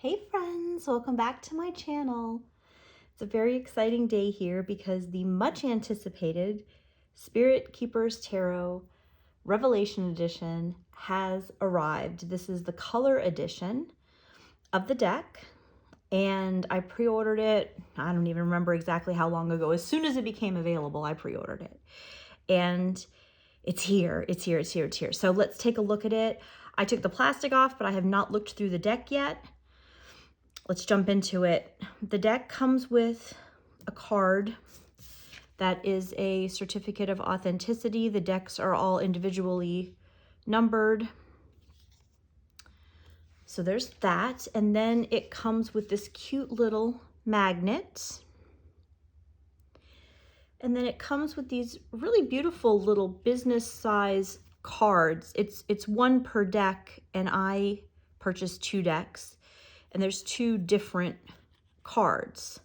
Hey friends, welcome back to my channel. It's a very exciting day here because the much anticipated Spirit Keepers Tarot Revelation Edition has arrived. This is the color edition of the deck and I pre-ordered it. I don't even remember exactly how long ago. As soon as it became available, I pre-ordered it. And it's here. So let's take a look at it. I took the plastic off, but I have not looked through the deck yet. Let's jump into it. The deck comes with a card that is a certificate of authenticity. The decks are all individually numbered. So there's that. And then it comes with this cute little magnet. And then it comes with these really beautiful little business size cards. It's one per deck, and I purchased 2 decks. And there's 2 different cards.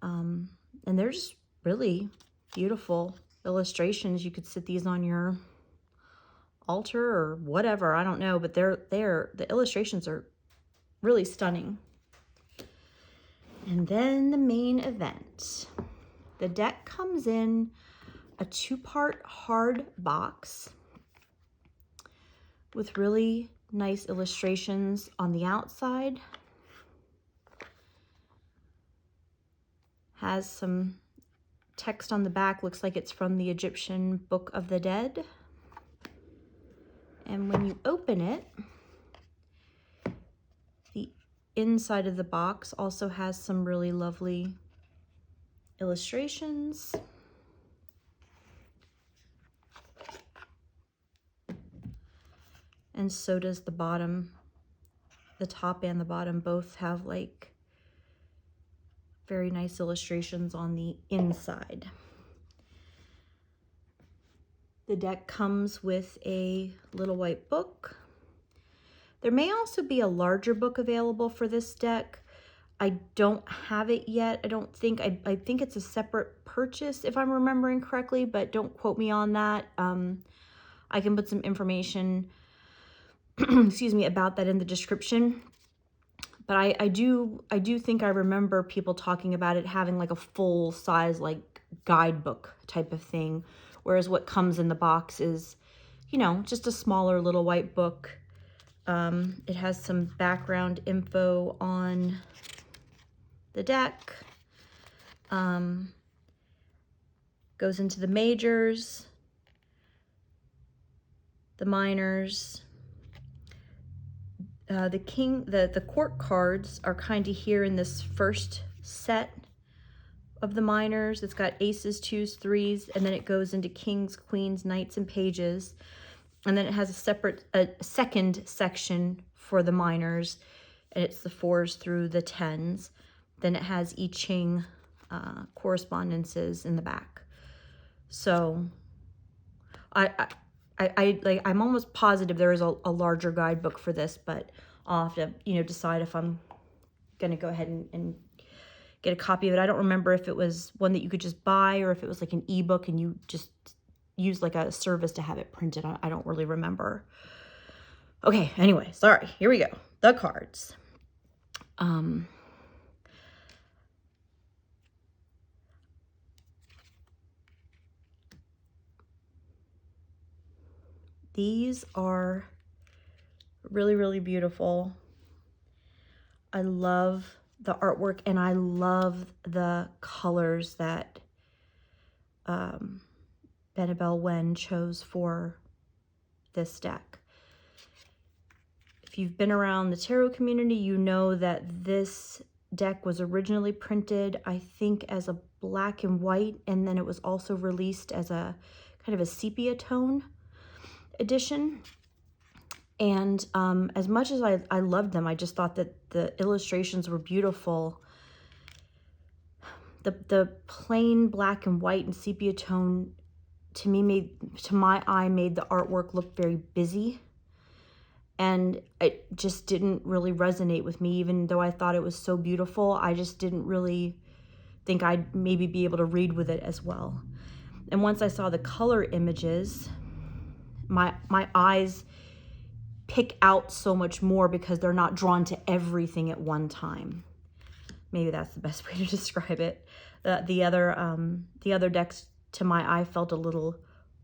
And they're just really beautiful illustrations. You could sit these on your altar or whatever, I don't know, but the illustrations are really stunning. And then the main event. The deck comes in a 2-part hard box with really nice illustrations on the outside. Has some text on the back, looks like it's from the Egyptian Book of the Dead. And when you open it, the inside of the box also has some really lovely illustrations. And so does the bottom. The top and the bottom both have like very nice illustrations on the inside. The deck comes with a little white book. There may also be a larger book available for this deck. I don't have it yet. I think it's a separate purchase if I'm remembering correctly, but don't quote me on that. I can put some information excuse me, about that in the description. But I do think I remember people talking about it having like a full size like guidebook type of thing, whereas what comes in the box is, you know, just a smaller little white book. It has some background info on the deck. Goes into the majors, the minors. The court cards are kind of here in this first set of the minors. It's got aces, 2s, 3s, and then it goes into kings, queens, knights, and pages. And then it has a second section for the minors, and it's the 4s through the 10s. Then it has I Ching correspondences in the back. So I'm almost positive there is a larger guidebook for this, but I'll have to, you know, decide if I'm going to go ahead and get a copy of it. I don't remember if it was one that you could just buy or if it was like an ebook and you just use like a service to have it printed. I don't really remember. Okay, anyway, sorry. Here we go. The cards. These are really, really beautiful. I love the artwork and I love the colors that Benebell Wen chose for this deck. If you've been around the tarot community, you know that this deck was originally printed, I think, as a black and white, and then it was also released as a kind of a sepia tone edition. And as much as I loved them, I just thought that the illustrations were beautiful. The plain black and white and sepia tone, to me, to my eye, made the artwork look very busy. And it just didn't really resonate with me, even though I thought it was so beautiful. I just didn't really think I'd maybe be able to read with it as well. And once I saw the color images, my eyes pick out so much more because they're not drawn to everything at one time. Maybe that's the best way to describe it. The other decks to my eye felt a little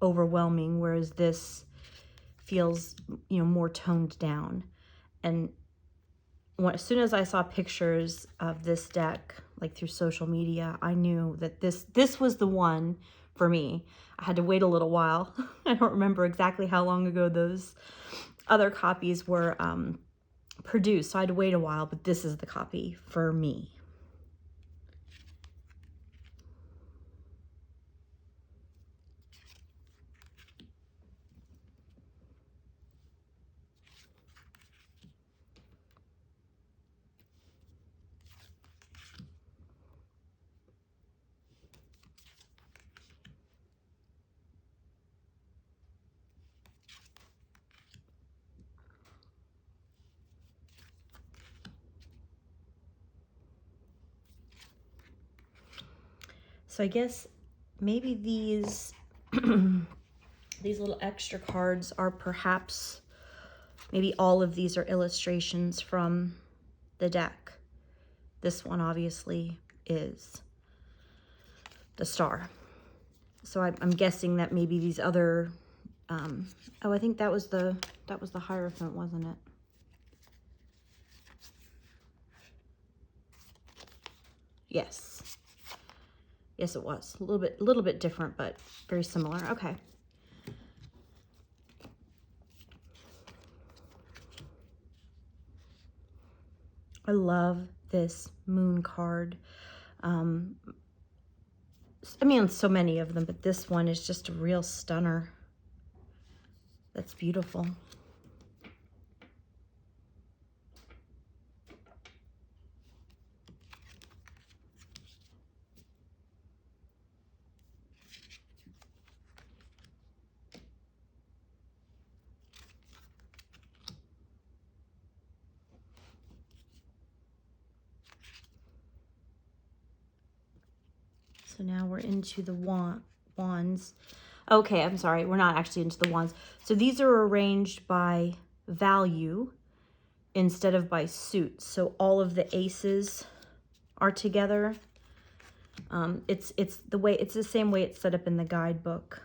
overwhelming, whereas this feels, you know, more toned down. And as soon as I saw pictures of this deck, like through social media, I knew that this was the one for me. I had to wait a little while. I don't remember exactly how long ago those other copies were produced, so I had to wait a while, but this is the copy for me. So I guess maybe these these little extra cards are perhaps, maybe all of these are illustrations from the deck. This one obviously is the star. So I'm guessing that maybe these other, oh, I think that was the Hierophant, wasn't it? Yes. Yes, it was. A little bit different, but very similar. Okay. I love this moon card. I mean, so many of them, but this one is just a real stunner. That's beautiful. So now we're into the wands. Okay, I'm sorry. We're not actually into the wands. So these are arranged by value instead of by suit. So all of the aces are together. It's the same way it's set up in the guidebook.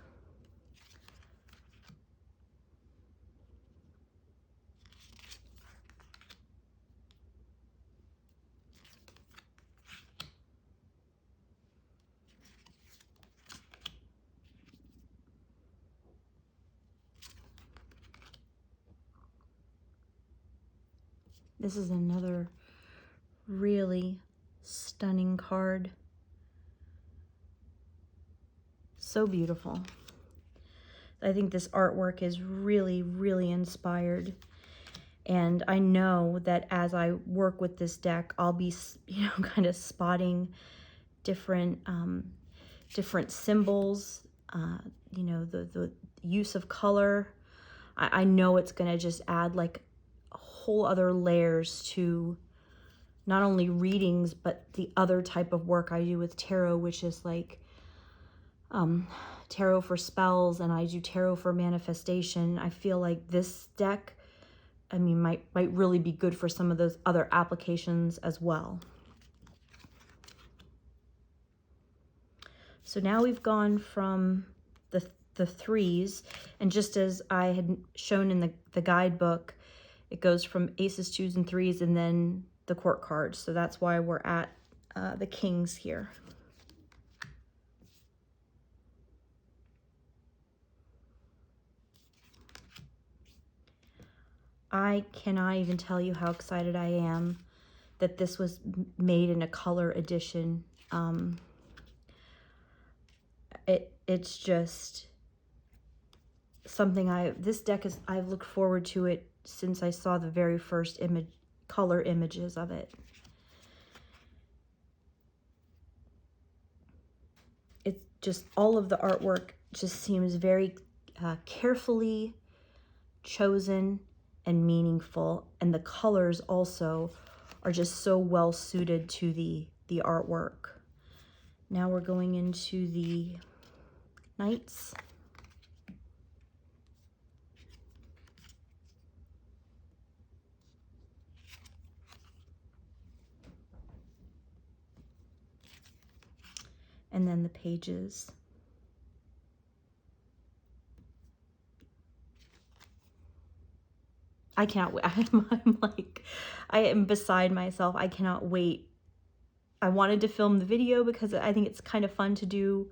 This is another really stunning card. So beautiful. I think this artwork is really, really inspired. And I know that as I work with this deck, I'll be, you know, kind of spotting different different symbols, you know, the use of color. I know it's going to just add like a whole other layers to not only readings, but the other type of work I do with tarot, which is like tarot for spells, and I do tarot for manifestation. I feel like this deck, I mean, might really be good for some of those other applications as well. So now we've gone from the threes, and just as I had shown in the guidebook, it goes from aces, twos, and threes, and then the court cards. So that's why we're at the kings here. I cannot even tell you how excited I am that this was made in a color edition. It's just something this deck is, I've looked forward to it since I saw the very first color images of it. It's just, all of the artwork just seems very carefully chosen and meaningful, and the colors also are just so well suited to the artwork. Now we're going into the knights. and then the pages. I cannot wait. I am beside myself. I cannot wait. I wanted to film the video because I think it's kind of fun to do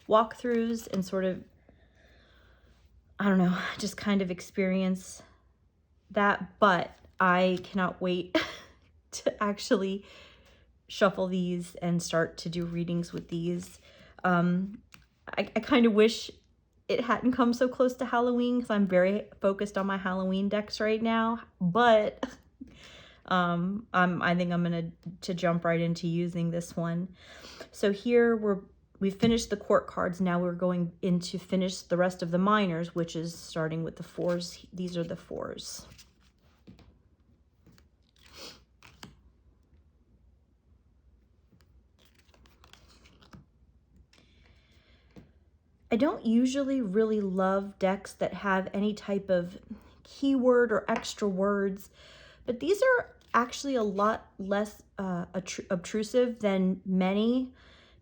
walkthroughs and sort of, I don't know, just kind of experience that, but I cannot wait to actually shuffle these and start to do readings with these. I kind of wish it hadn't come so close to Halloween because I'm very focused on my Halloween decks right now, but I think I'm gonna jump right into using this one. So here we've finished the court cards. Now we're going in to finish the rest of the minors, which is starting with the fours. These are the fours. I don't usually really love decks that have any type of keyword or extra words, but these are actually a lot less obtrusive than many.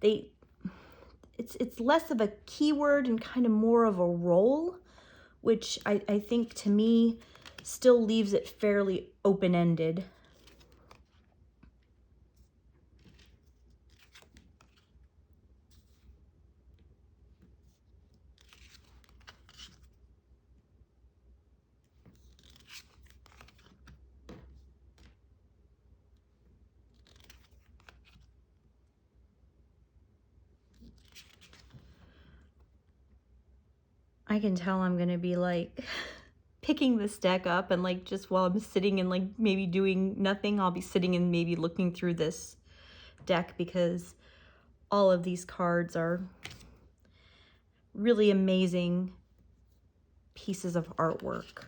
It's less of a keyword and kind of more of a role, which I think to me still leaves it fairly open-ended. I can tell I'm gonna be like picking this deck up and like just while I'm sitting and like maybe doing nothing, I'll be sitting and maybe looking through this deck because all of these cards are really amazing pieces of artwork.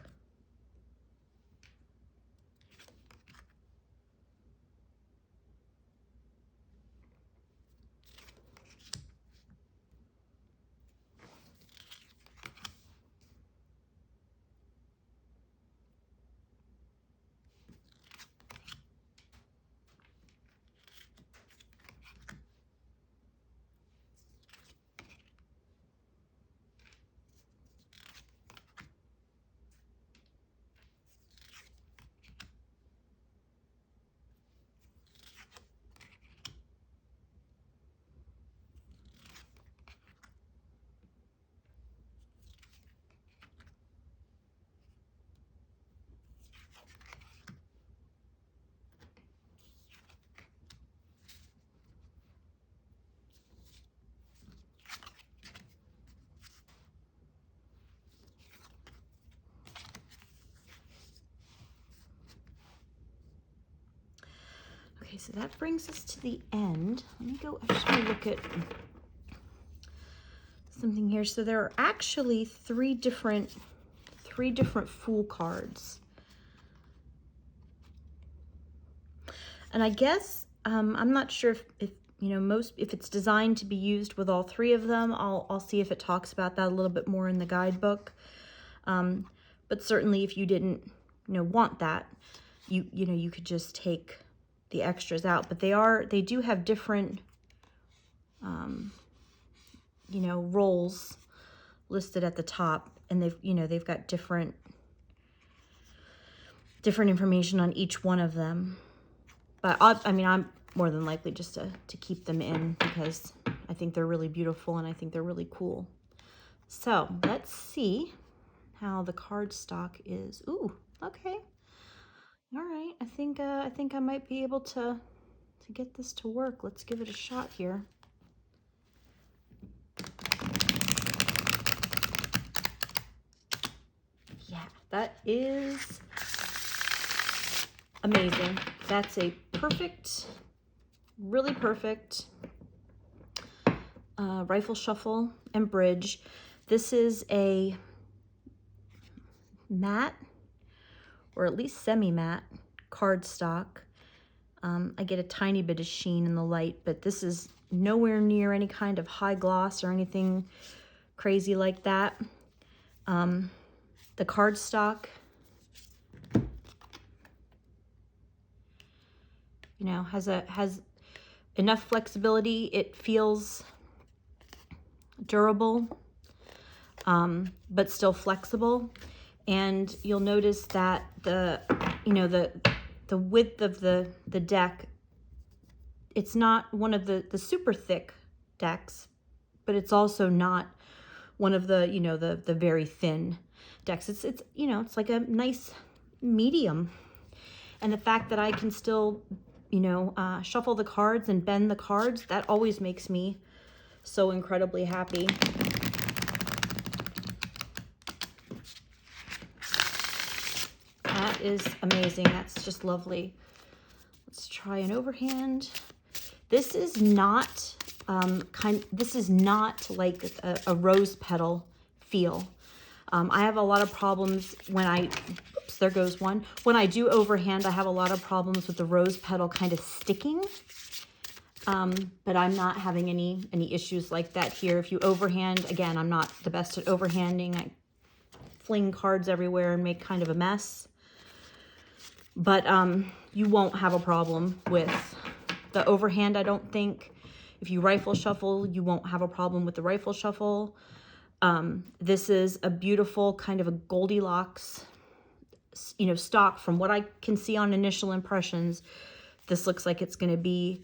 Okay, so that brings us to the end. Let me go, I just want to look at something here. So there are actually three different Fool cards. And I guess, I'm not sure if you know, if it's designed to be used with all three of them. I'll see if it talks about that a little bit more in the guidebook. But certainly if you didn't, you know, want that, you know, you could just take the extras out, but they do have different, you know, roles listed at the top, and they've got different information on each one of them. But I mean, I'm more than likely just to keep them in because I think they're really beautiful and I think they're really cool. So let's see how the card stock is. Ooh, okay. All right, I think I might be able to get this to work. Let's give it a shot here. Yeah, that is amazing. That's a perfect, really perfect rifle, shuffle, and bridge. This is a matte, or at least semi-matte cardstock. I get a tiny bit of sheen in the light, but this is nowhere near any kind of high gloss or anything crazy like that. The cardstock, you know, has enough flexibility. It feels durable, but still flexible. And you'll notice that the width of the deck, it's not one of the super thick decks, but it's also not one of the, the very thin decks. It's it's like a nice medium. And the fact that I can still, shuffle the cards and bend the cards, that always makes me so incredibly happy. That is amazing. That's just lovely. Let's try an overhand. This is not this is not like a rose petal feel. I have a lot of problems when oops, there goes one. When I do overhand, I have a lot of problems with the rose petal kind of sticking. But I'm not having any issues like that here. If you overhand, again, I'm not the best at overhanding. I fling cards everywhere and make kind of a mess. But you won't have a problem with the overhand, I don't think. If you rifle shuffle, you won't have a problem with the rifle shuffle. This is a beautiful kind of a Goldilocks, stock. From what I can see on initial impressions, this looks like it's going to be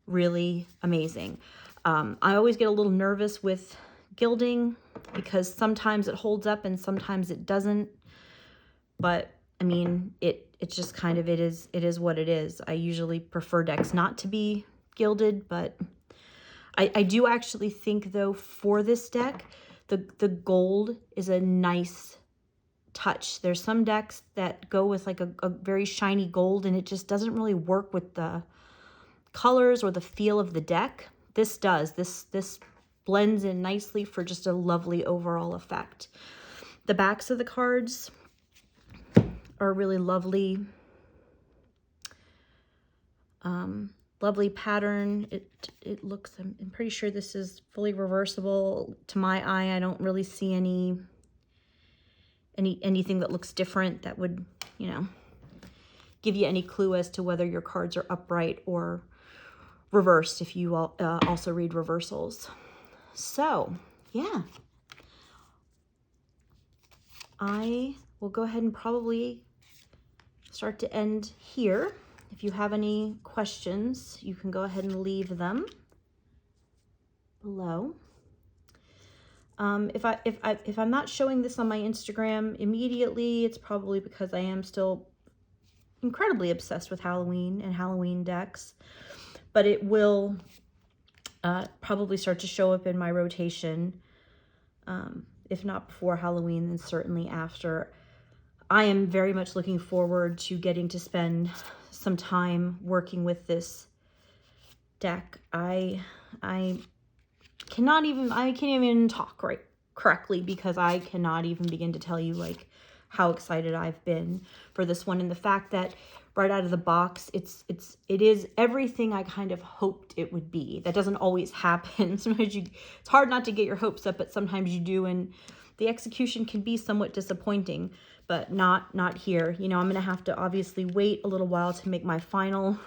really amazing. I always get a little nervous with gilding because sometimes it holds up and sometimes it doesn't. But I mean, it's just kind of, it is what it is. I usually prefer decks not to be gilded, but I do actually think, though, for this deck, the gold is a nice touch. There's some decks that go with like a very shiny gold, and it just doesn't really work with the colors or the feel of the deck. This does. This blends in nicely for just a lovely overall effect. The backs of the cards are really lovely. Lovely pattern. It looks, I'm pretty sure this is fully reversible. To my eye, I don't really see anything that looks different that would, give you any clue as to whether your cards are upright or reversed, if you also read reversals. So, yeah. I will go ahead and probably start to end here. If you have any questions, you can go ahead and leave them below. If I'm not showing this on my Instagram immediately, it's probably because I am still incredibly obsessed with Halloween and Halloween decks. But it will probably start to show up in my rotation. If not before Halloween, then certainly after. I am very much looking forward to getting to spend some time working with this deck. I can't even talk correctly because I cannot even begin to tell you like how excited I've been for this one, and the fact that right out of the box it is everything I kind of hoped it would be. That doesn't always happen. Sometimes it's hard not to get your hopes up, but sometimes you do, and the execution can be somewhat disappointing. But not here. I'm going to have to obviously wait a little while to make my final,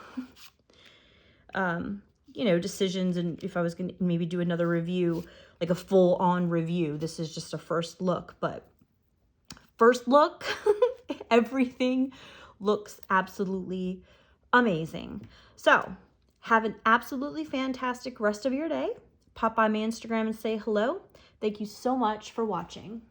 decisions. And if I was going to maybe do another review, like a full-on review. This is just a first look. But first look, everything looks absolutely amazing. So, have an absolutely fantastic rest of your day. Pop by my Instagram and say hello. Thank you so much for watching.